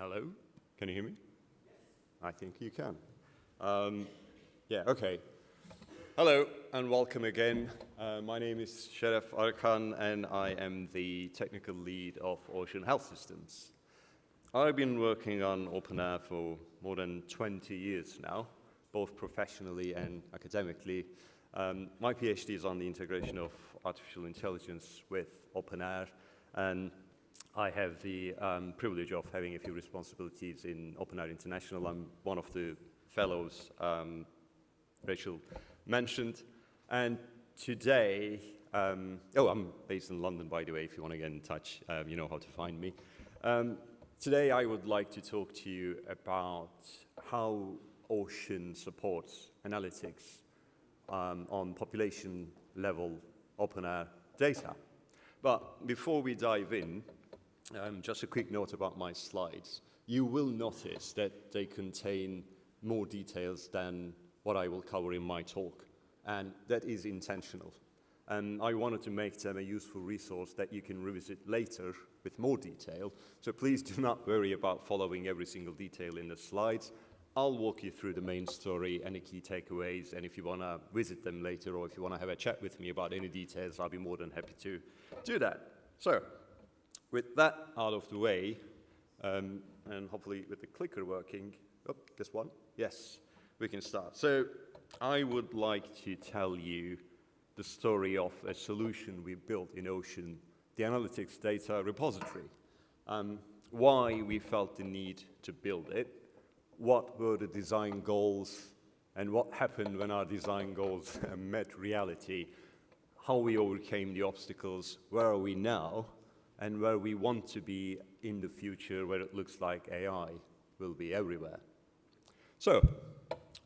Hello, can you hear me? I think you can. Okay. Hello and welcome again. My name is Seref Arikan and I am the technical lead of Ocean Health Systems. I've been working on openEHR for more than 20 years now, both professionally and academically. My PhD is on the integration of artificial intelligence with openEHR, and I have the privilege of having a few responsibilities in openEHR International. I'm one of the fellows Rachel mentioned. And today, I'm based in London, by the way, if you want to get in touch, you know how to find me. Today, I would like to talk to you about how Ocean supports analytics on population level openEHR data. But before we dive in, just a quick note about my slides. You will notice that they contain more details than what I will cover in my talk, and that is intentional. And I wanted to make them a useful resource that you can revisit later with more detail, so please do not worry about following every single detail in the slides. I'll walk you through the main story and the key takeaways, and if you want to visit them later or if you want to have a chat with me about any details, I'll be more than happy to do that. So, with that out of the way, and hopefully with the clicker working, this one, yes, we can start. So I would like to tell you the story of a solution we built in Ocean, the analytics data repository, why we felt the need to build it, what were the design goals, and what happened when our design goals met reality, how we overcame the obstacles, where are we now, and where we want to be in the future, where it looks like AI will be everywhere. So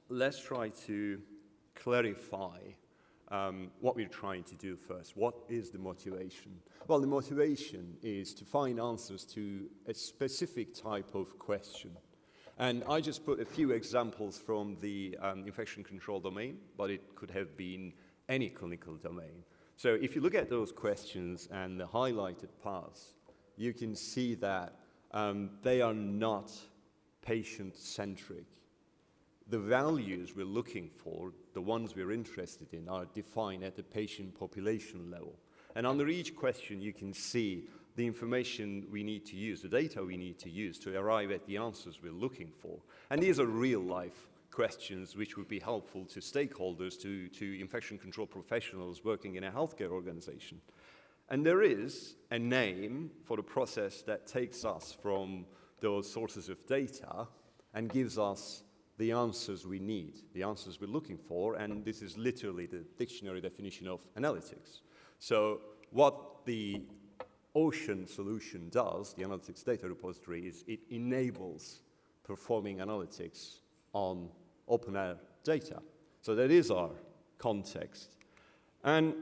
let's try to clarify what we're trying to do first. What is the motivation? Well, the motivation is to find answers to a specific type of question. And I just put a few examples from the infection control domain, but it could have been any clinical domain. So if you look at those questions and the highlighted parts, you can see that they are not patient-centric. The values we're looking for, the ones we're interested in, are defined at the patient population level. And under each question, you can see the information we need to use, the data we need to use to arrive at the answers we're looking for. And these are real-life questions which would be helpful to stakeholders, to infection control professionals working in a healthcare organization. And there is a name for the process that takes us from those sources of data and gives us the answers we need, the answers we're looking for, and this is literally the dictionary definition of analytics. So what the Ocean solution does, the analytics data repository, is it enables performing analytics on openEHR data. So that is our context. And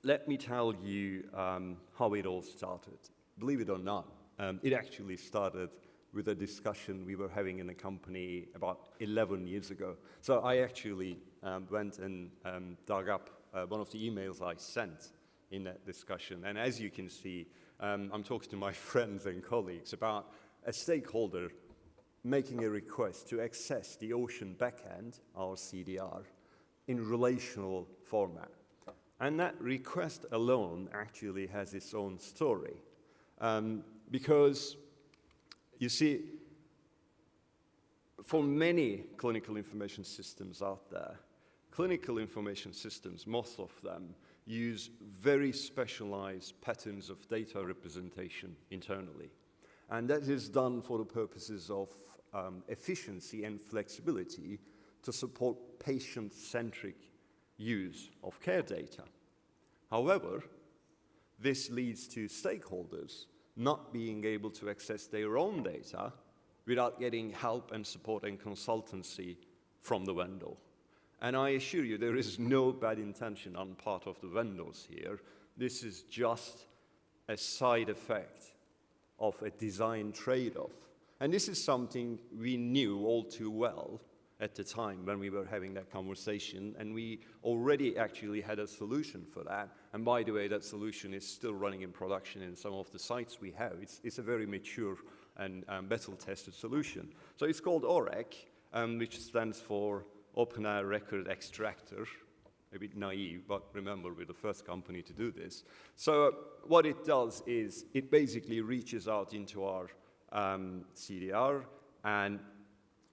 let me tell you how it all started. Believe it or not, it actually started with a discussion we were having in a company about 11 years ago. So I actually went and dug up one of the emails I sent in that discussion. And as you can see, I'm talking to my friends and colleagues about a stakeholder making a request to access the Ocean backend, our CDR, in relational format. And that request alone actually has its own story. Because, you see, for many clinical information systems out there, clinical information systems, most of them, use very specialized patterns of data representation internally. And that is done for the purposes of efficiency and flexibility to support patient-centric use of care data. However, this leads to stakeholders not being able to access their own data without getting help and support and consultancy from the vendor. And I assure you, there is no bad intention on part of the vendors here. This is just a side effect of a design trade-off. And this is something we knew all too well at the time when we were having that conversation, and we already actually had a solution for that. And by the way, that solution is still running in production in some of the sites we have. It's a very mature and battle-tested solution. So it's called OREC, which stands for openEHR Record Extractor. A bit naive, but remember, we're the first company to do this. So what it does is it basically reaches out into our CDR and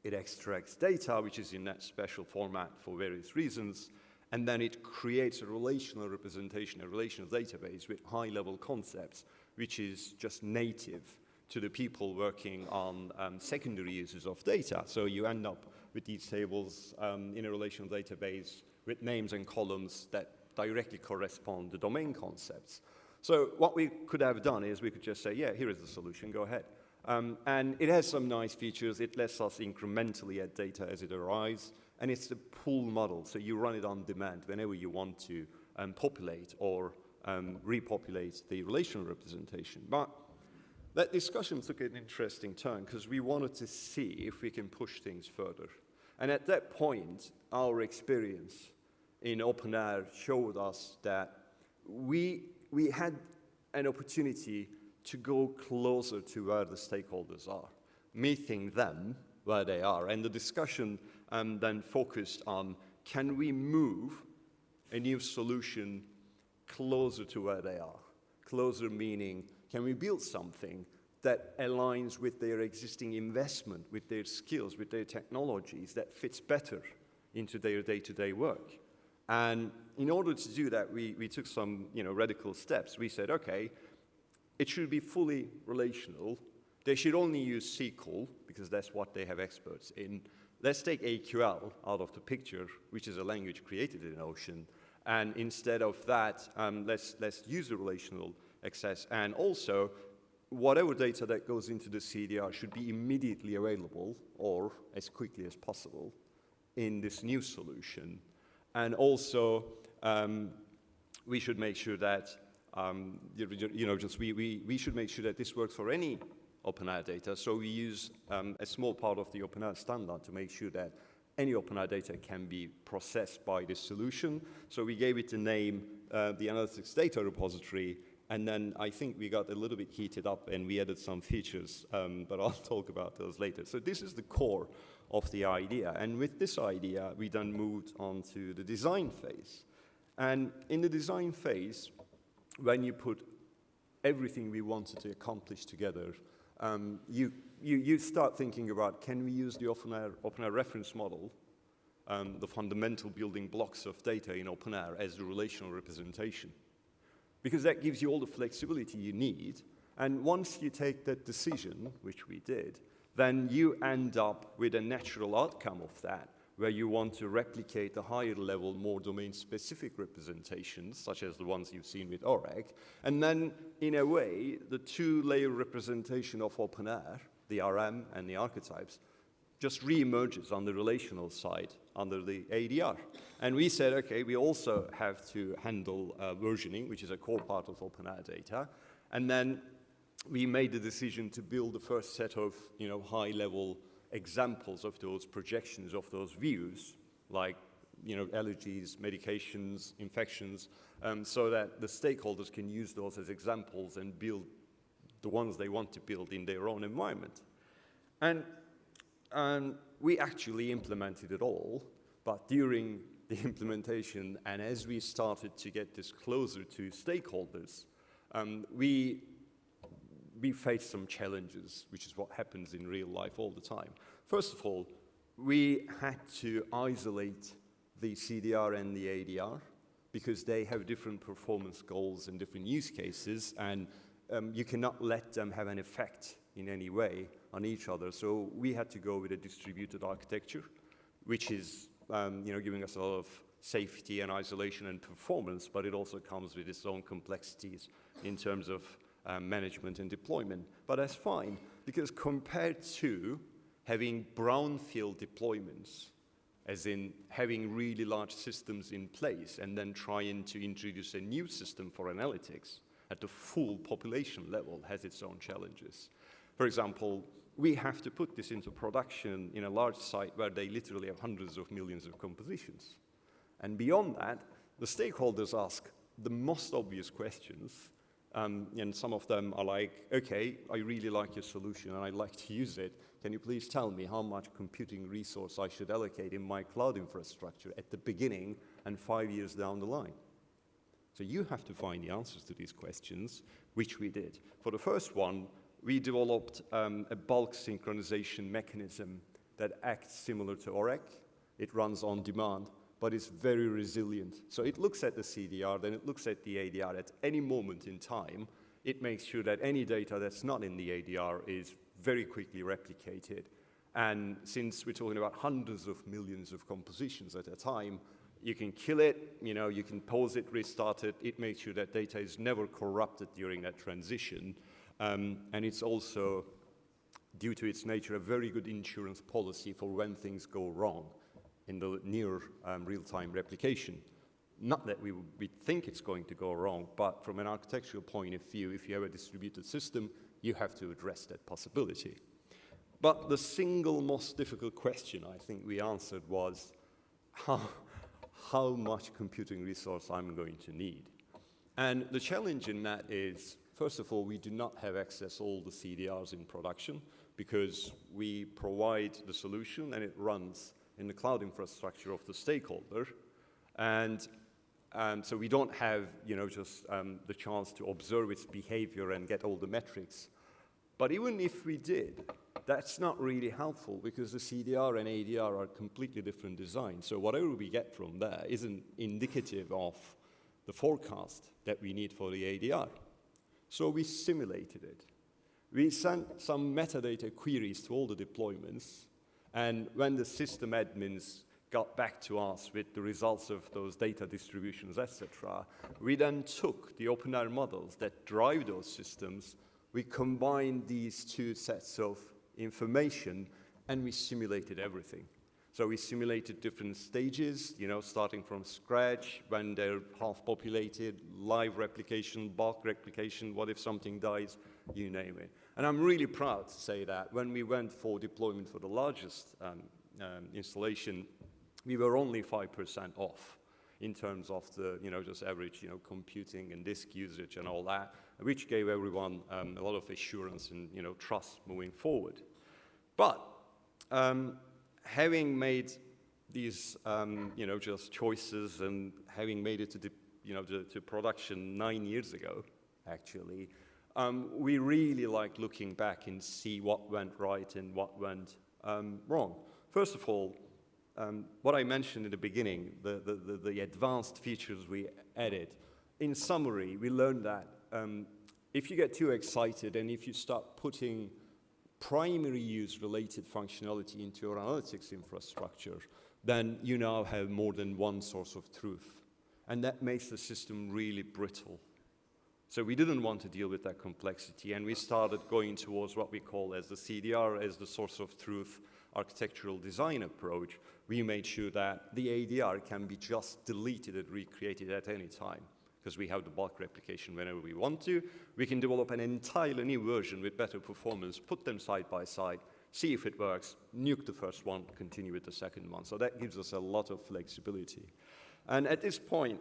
it extracts data, which is in that special format for various reasons, and then it creates a relational representation, a relational database with high-level concepts, which is just native to the people working on secondary uses of data. So you end up with these tables in a relational database with names and columns that directly correspond to domain concepts. So what we could have done is we could just say, yeah, here is the solution, go ahead. And it has some nice features. It lets us incrementally add data as it arrives, and it's the pool model, so you run it on demand whenever you want to populate or repopulate the relational representation. But that discussion took an interesting turn because we wanted to see if we can push things further. And at that point, our experience in openEHR showed us that we had an opportunity to go closer to where the stakeholders are, meeting them where they are. And the discussion then focused on, can we move a new solution closer to where they are? Closer meaning, can we build something that aligns with their existing investment, with their skills, with their technologies, that fits better into their day-to-day work? And in order to do that, we took some radical steps. We said, okay, it should be fully relational. They should only use SQL, because that's what they have experts in. Let's take AQL out of the picture, which is a language created in Ocean. And instead of that, let's use the relational access. And also, whatever data that goes into the CDR should be immediately available, or as quickly as possible, in this new solution. And also, we should make sure that we should make sure that this works for any openEHR data. So we use a small part of the openEHR standard to make sure that any openEHR data can be processed by this solution. So we gave it the name, the Analytics Data Repository, and then I think we got a little bit heated up and we added some features, but I'll talk about those later. So this is the core of the idea. And with this idea, we then moved on to the design phase. And in the design phase, when you put everything we wanted to accomplish together, you start thinking about, can we use the openEHR reference model, the fundamental building blocks of data in openEHR, as a relational representation? Because that gives you all the flexibility you need. And once you take that decision, which we did, then you end up with a natural outcome of that, where you want to replicate the higher level, more domain-specific representations, such as the ones you've seen with OREC. And then, in a way, the two-layer representation of openEHR, the RM and the archetypes, just re-emerges on the relational side under the ADR. And we said, okay, we also have to handle versioning, which is a core part of openEHR data. And then we made the decision to build the first set of high-level examples of those projections, of those views, like allergies, medications, infections, so that the stakeholders can use those as examples and build the ones they want to build in their own environment. And we actually implemented it all, but during the implementation and as we started to get this closer to stakeholders, we faced some challenges, which is what happens in real life all the time. First of all, we had to isolate the CDR and the ADR because they have different performance goals and different use cases, and you cannot let them have an effect in any way on each other. So we had to go with a distributed architecture, which is giving us a lot of safety and isolation and performance, but it also comes with its own complexities in terms of management and deployment. But that's fine, because compared to having brownfield deployments, as in having really large systems in place and then trying to introduce a new system for analytics at the full population level, has its own challenges. For example, we have to put this into production in a large site where they literally have hundreds of millions of compositions. And beyond that, the stakeholders ask the most obvious questions, And some of them are like, okay, I really like your solution and I'd like to use it. Can you please tell me how much computing resource I should allocate in my cloud infrastructure at the beginning and 5 years down the line? So you have to find the answers to these questions, which we did. For the first one, we developed a bulk synchronization mechanism that acts similar to ORAC. It runs on demand, but it's very resilient. So it looks at the CDR, then it looks at the ADR at any moment in time. It makes sure that any data that's not in the ADR is very quickly replicated. And since we're talking about hundreds of millions of compositions at a time, you can kill it, you can pause it, restart it. It makes sure that data is never corrupted during that transition. And it's also, due to its nature, a very good insurance policy for when things go wrong in the near real-time replication. Not that we think it's going to go wrong, but from an architectural point of view, if you have a distributed system, you have to address that possibility. But the single most difficult question I think we answered was how much computing resource I'm going to need. And the challenge in that is, first of all, we do not have access to all the CDRs in production because we provide the solution and it runs in the cloud infrastructure of the stakeholder. And so we don't have, just the chance to observe its behavior and get all the metrics. But even if we did, that's not really helpful because the CDR and ADR are completely different designs. So whatever we get from there isn't indicative of the forecast that we need for the ADR. So we simulated it. We sent some metadata queries to all the deployments, and when the system admins got back to us with the results of those data distributions, etc., we then took the openEHR models that drive those systems, we combined these two sets of information, and we simulated everything. So we simulated different stages, starting from scratch, when they're half populated, live replication, bulk replication, what if something dies, you name it. And I'm really proud to say that when we went for deployment for the largest installation, we were only 5% off in terms of the, just average, computing and disk usage and all that, which gave everyone a lot of assurance and, trust moving forward. But having made these, just choices and having made it to production 9 years ago, actually, we really like looking back and see what went right and what went wrong. First of all, what I mentioned in the beginning, the advanced features we added. In summary, we learned that if you get too excited and if you start putting primary use related functionality into your analytics infrastructure, then you now have more than one source of truth. And that makes the system really brittle. So we didn't want to deal with that complexity, and we started going towards what we call as the CDR, as the source of truth architectural design approach. We made sure that the ADR can be just deleted and recreated at any time, because we have the bulk replication whenever we want to. We can develop an entirely new version with better performance, put them side by side, see if it works, nuke the first one, continue with the second one. So that gives us a lot of flexibility. And at this point,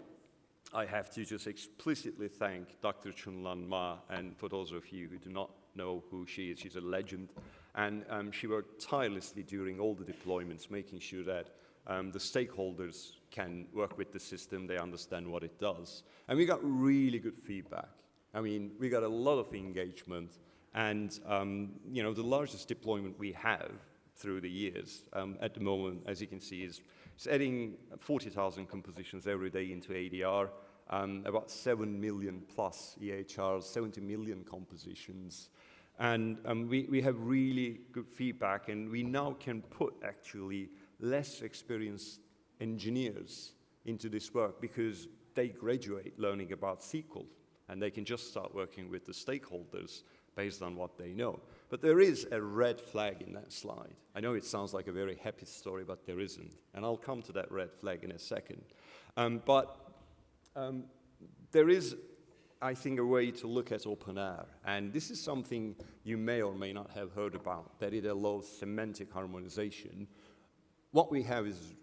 I have to just explicitly thank Dr. Chunlan Ma, and for those of you who do not know who she is, she's a legend, and she worked tirelessly during all the deployments, making sure that the stakeholders can work with the system, they understand what it does. And we got really good feedback. I mean, we got a lot of engagement, and the largest deployment we have through the years at the moment, as you can see, is adding 40,000 compositions every day into ADR, about 7 million plus EHRs, 70 million compositions. And we have really good feedback, and we now can put actually less experienced engineers into this work because they graduate learning about SQL, and they can just start working with the stakeholders based on what they know. But there is a red flag in that slide. I know it sounds like a very happy story, but there isn't. And I'll come to that red flag in a second. There is, I think, a way to look at openEHR. And this is something you may or may not have heard about, that it allows semantic harmonization. What we have is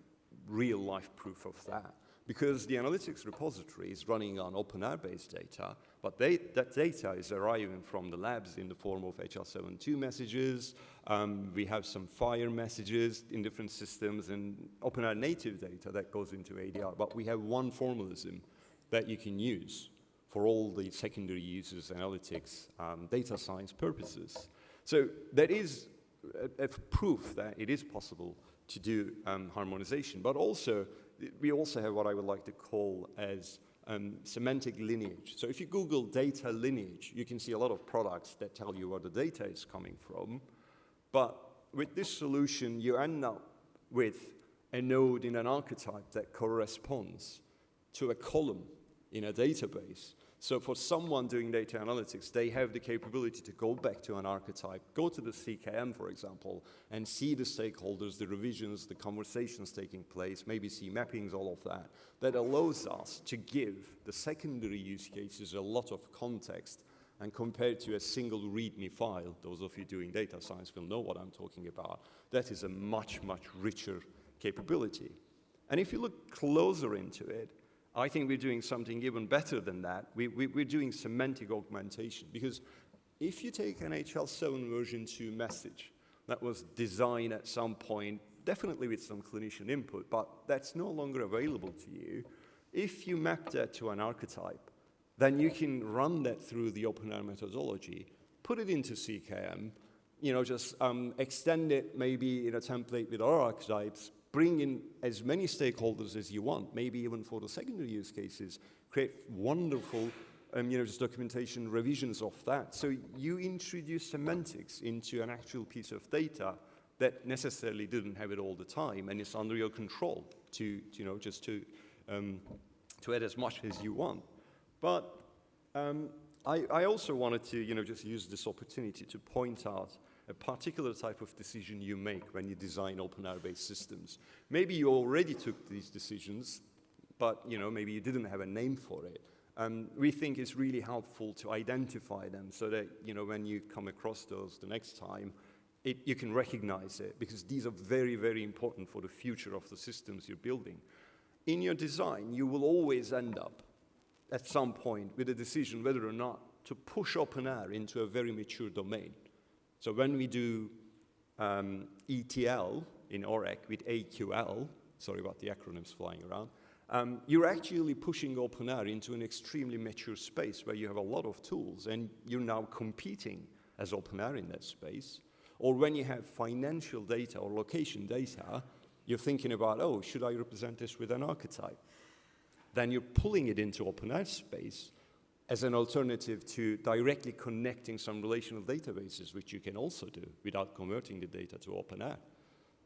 real-life proof of that. because the analytics repository is running on openEHR-based data, but that data is arriving from the labs in the form of EHRCON25 messages. We have some FHIR messages in different systems and openEHR native data that goes into ADR, but we have one formalism that you can use for all the secondary uses, analytics, data science purposes. So that is a proof that it is possible to do harmonization, but also we also have what I would like to call as semantic lineage. So if you Google data lineage, you can see a lot of products that tell you where the data is coming from, but with this solution, you end up with a node in an archetype that corresponds to a column in a database. So for someone doing data analytics, they have the capability to go back to an archetype, go to the CKM, for example, and see the stakeholders, the revisions, the conversations taking place, maybe see mappings, all of that. That allows us to give the secondary use cases a lot of context, and compared to a single README file, those of you doing data science will know what I'm talking about, that is a much, much richer capability. And if you look closer into it, I think we're doing something even better than that. We're doing semantic augmentation, because if you take an HL7 version 2 message that was designed at some point, definitely with some clinician input, but that's no longer available to you, if you map that to an archetype, then you can run that through the openEHR methodology, put it into CKM, just extend it maybe in a template with our archetypes, bring in as many stakeholders as you want, maybe even for the secondary use cases, create wonderful just documentation revisions of that. So you introduce semantics into an actual piece of data that necessarily didn't have it all the time, and it's under your control to add as much as you want. But I also wanted to just use this opportunity to point out a particular type of decision you make when you design openEHR-based systems. Maybe you already took these decisions, but maybe you didn't have a name for it. We think it's really helpful to identify them so that when you come across those the next time, you can recognize it, because these are very, very important for the future of the systems you're building. In your design, you will always end up at some point with a decision whether or not to push openEHR into a very mature domain. So when we do ETL in ORAC with AQL, sorry about the acronyms flying around, you're actually pushing openEHR into an extremely mature space where you have a lot of tools, and you're now competing as openEHR in that space. Or when you have financial data or location data, you're thinking about, oh, should I represent this with an archetype? Then you're pulling it into openEHR space as an alternative to directly connecting some relational databases, which you can also do without converting the data to openEHR.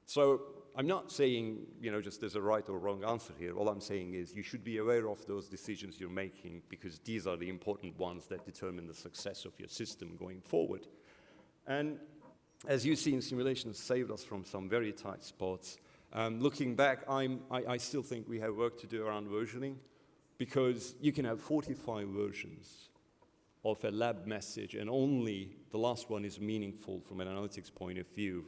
So I'm not saying, just there's a right or wrong answer here. All I'm saying is you should be aware of those decisions you're making, because these are the important ones that determine the success of your system going forward. And as you see, simulations saved us from some very tight spots. Looking back, I still think we have work to do around versioning, because you can have 45 versions of a lab message, and only the last one is meaningful from an analytics point of view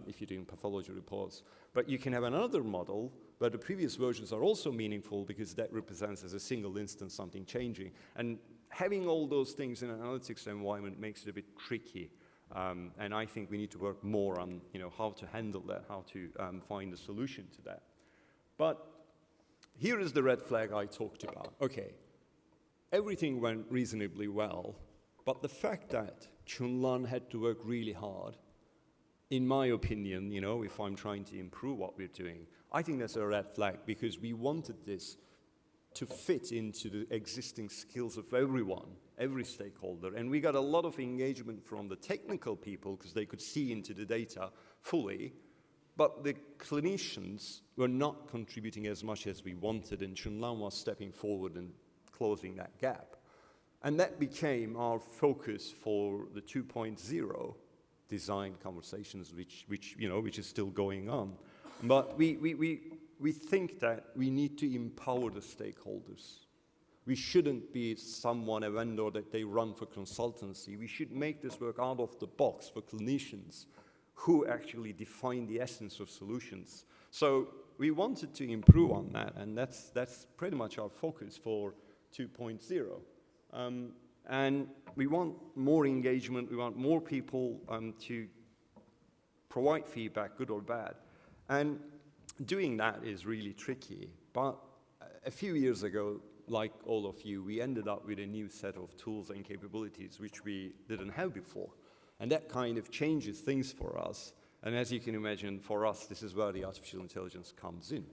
if you're doing pathology reports. But you can have another model where the previous versions are also meaningful, because that represents as a single instance something changing. And having all those things in an analytics environment makes it a bit tricky. And I think we need to work more on how to handle that, how to find a solution to that. But here is the red flag I talked about. Okay, everything went reasonably well, but the fact that Chunlan had to work really hard, in my opinion, if I'm trying to improve what we're doing, I think that's a red flag, because we wanted this to fit into the existing skills of everyone, every stakeholder. And we got a lot of engagement from the technical people, because they could see into the data fully. But the clinicians were not contributing as much as we wanted, and Chunlan was stepping forward and closing that gap. And that became our focus for the 2.0 design conversations, which is still going on. But we think that we need to empower the stakeholders. We shouldn't be a vendor that they run for consultancy. We should make this work out of the box for clinicians who actually define the essence of solutions. So we wanted to improve on that, and that's pretty much our focus for 2.0. And we want more engagement, we want more people to provide feedback, good or bad. And doing that is really tricky. But a few years ago, like all of you, we ended up with a new set of tools and capabilities which we didn't have before. And that kind of changes things for us. And as you can imagine, for us, this is where the artificial intelligence comes in,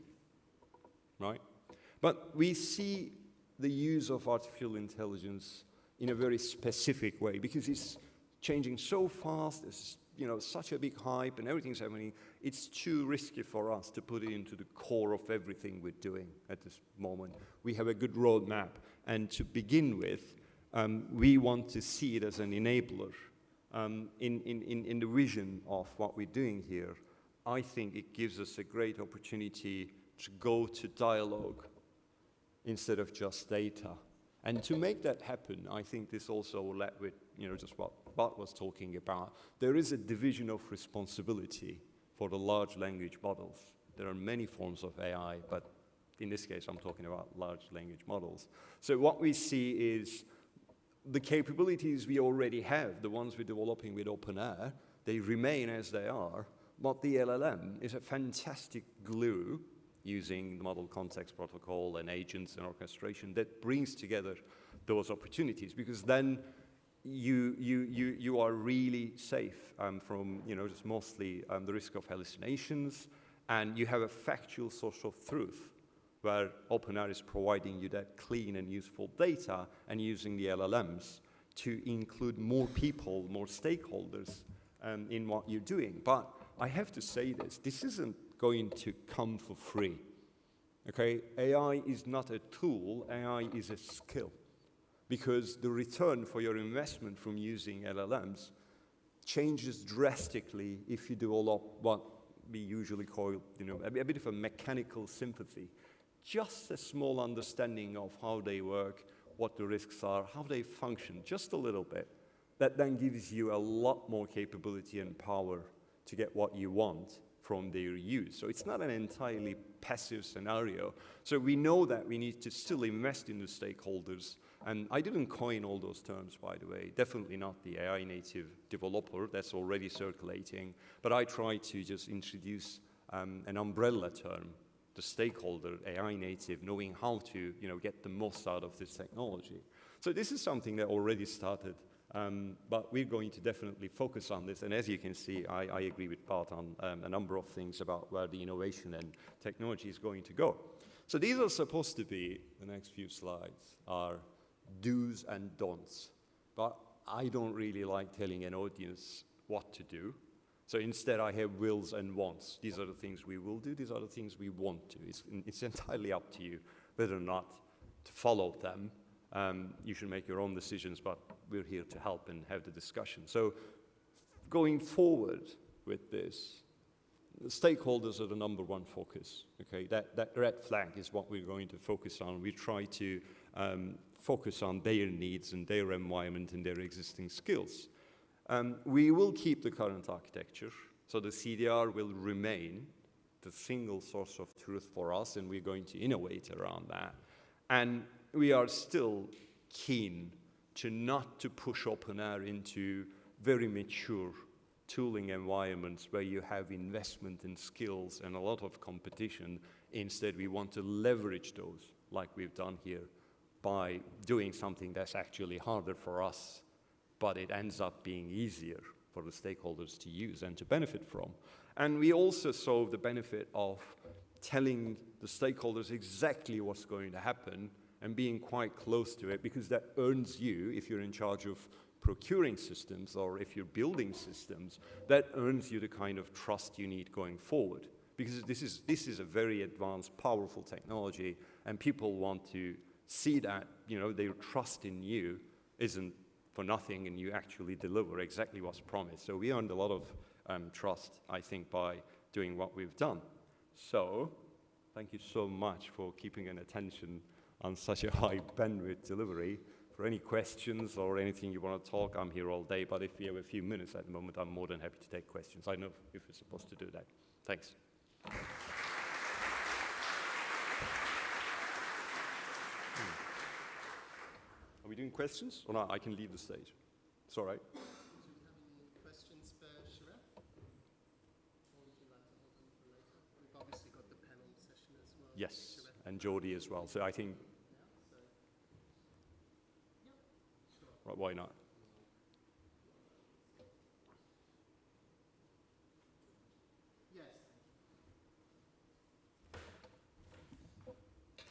right? But we see the use of artificial intelligence in a very specific way because it's changing so fast, there's such a big hype and everything's happening, it's too risky for us to put it into the core of everything we're doing at this moment. We have a good roadmap, and to begin with, we want to see it as an enabler. In the vision of what we're doing here, I think it gives us a great opportunity to go to dialogue instead of just data. And to make that happen, I think this also will let with, just what Bart was talking about. There is a division of responsibility for the large language models. There are many forms of AI, but in this case, I'm talking about large language models. So what we see is the capabilities we already have, the ones we're developing with openEHR, they remain as they are, but the LLM is a fantastic glue using the model context protocol and agents and orchestration that brings together those opportunities, because then you are really safe from just mostly the risk of hallucinations, and you have a factual source of truth where openEHR is providing you that clean and useful data and using the LLMs to include more people, more stakeholders in what you're doing. But I have to say this isn't going to come for free, okay? AI is not a tool, AI is a skill, because the return for your investment from using LLMs changes drastically if you develop what we usually call, a bit of a mechanical sympathy. Just a small understanding of how they work, what the risks are, how they function, just a little bit. That then gives you a lot more capability and power to get what you want from their use. So it's not an entirely passive scenario. So we know that we need to still invest in the stakeholders. And I didn't coin all those terms, by the way. Definitely not the AI native developer. That's already circulating. But I try to just introduce an umbrella term, the stakeholder, AI native, knowing how to get the most out of this technology. So this is something that already started, but we're going to definitely focus on this. And as you can see, I agree with Bart on a number of things about where the innovation and technology is going to go. So these are supposed to be, the next few slides, are do's and don'ts. But I don't really like telling an audience what to do. So instead, I have wills and wants. These are the things we will do. These are the things we want to. It's entirely up to you whether or not to follow them. You should make your own decisions, but we're here to help and have the discussion. So going forward with this, the stakeholders are the number one focus. Okay, that red flag is what we're going to focus on. We try to focus on their needs and their environment and their existing skills. We will keep the current architecture, so the CDR will remain the single source of truth for us, and we're going to innovate around that. And we are still keen to not to push openEHR into very mature tooling environments where you have investment in skills and a lot of competition. Instead, we want to leverage those, like we've done here, by doing something that's actually harder for us, but it ends up being easier for the stakeholders to use and to benefit from. And we also saw the benefit of telling the stakeholders exactly what's going to happen and being quite close to it, because that earns you, if you're in charge of procuring systems or if you're building systems, that earns you the kind of trust you need going forward. Because this is a very advanced, powerful technology, and people want to see that their trust in you isn't for nothing, and you actually deliver exactly what's promised. So we earned a lot of trust, I think, by doing what we've done. So thank you so much for keeping an attention on such a high bandwidth delivery. For any questions or anything you want to talk, I'm here all day, but if we have a few minutes at the moment, I'm more than happy to take questions. I know if we're supposed to do that. Thanks. Are we doing questions? Or not? I can leave the stage. It's all right. Do you have any questions for Seref? Or would you like to hold them for later? We've obviously got the panel session as well. Yes, and Geordie as well. So I think, right, why not?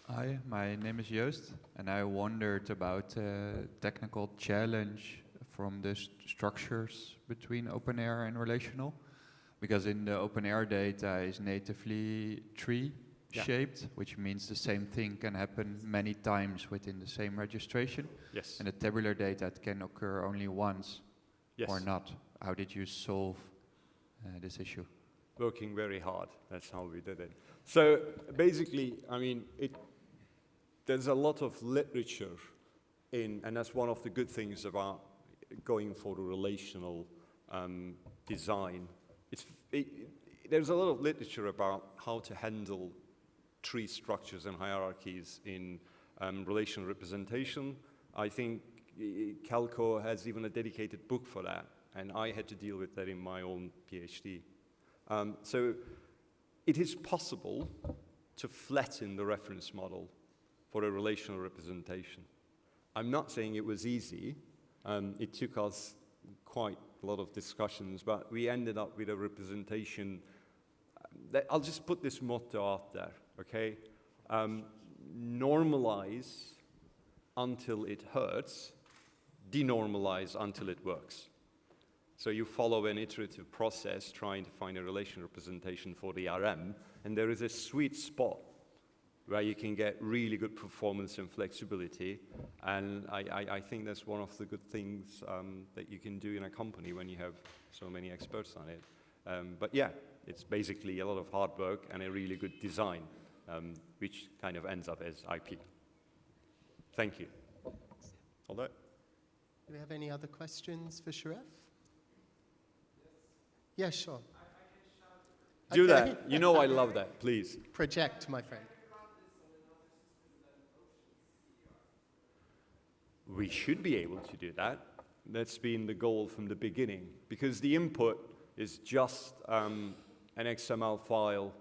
Hi, my name is Joost, and I wondered about the technical challenge from the structures between openEHR and relational, because in the openEHR data is natively tree-shaped, which means the same thing can happen many times within the same registration. Yes. And the tabular data it can occur only once, or not. How did you solve this issue? Working very hard. That's how we did it. So basically, I mean, there's a lot of literature and that's one of the good things about going for the relational design. There's a lot of literature about how to handle tree structures and hierarchies in relational representation. I think Calco has even a dedicated book for that, and I had to deal with that in my own PhD. So it is possible to flatten the reference model for a relational representation. I'm not saying it was easy. It took us quite a lot of discussions, but we ended up with a representation. I'll just put this motto out there, okay? Normalize until it hurts, denormalize until it works. So you follow an iterative process trying to find a relational representation for the RM, and there is a sweet spot where you can get really good performance and flexibility, and I think that's one of the good things that you can do in a company when you have so many experts on it. But yeah, it's basically a lot of hard work and a really good design, which kind of ends up as IP. Thank you. All that? Do we have any other questions for Seref? Yeah, sure. Do that. You know I love that. Please. Project, my friend. We should be able to do that. That's been the goal from the beginning, because the input is just an XML file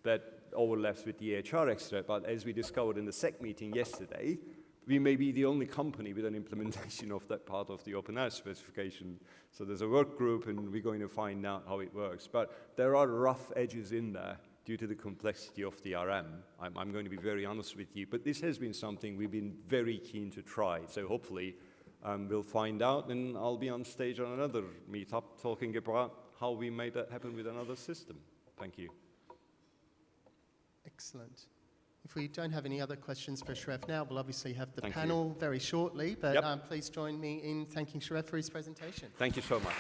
that overlaps with the EHR extract, but as we discovered in the SEC meeting yesterday, we may be the only company with an implementation of that part of the openEHR specification. So there's a work group, and we're going to find out how it works. But there are rough edges in there due to the complexity of the RM. I'm going to be very honest with you, but this has been something we've been very keen to try. So hopefully we'll find out, and I'll be on stage on another meetup talking about how we made that happen with another system. Thank you. Excellent. If we don't have any other questions for Seref now, we'll obviously have the Thank panel you. very shortly, but please join me in thanking Seref for his presentation. Thank you so much.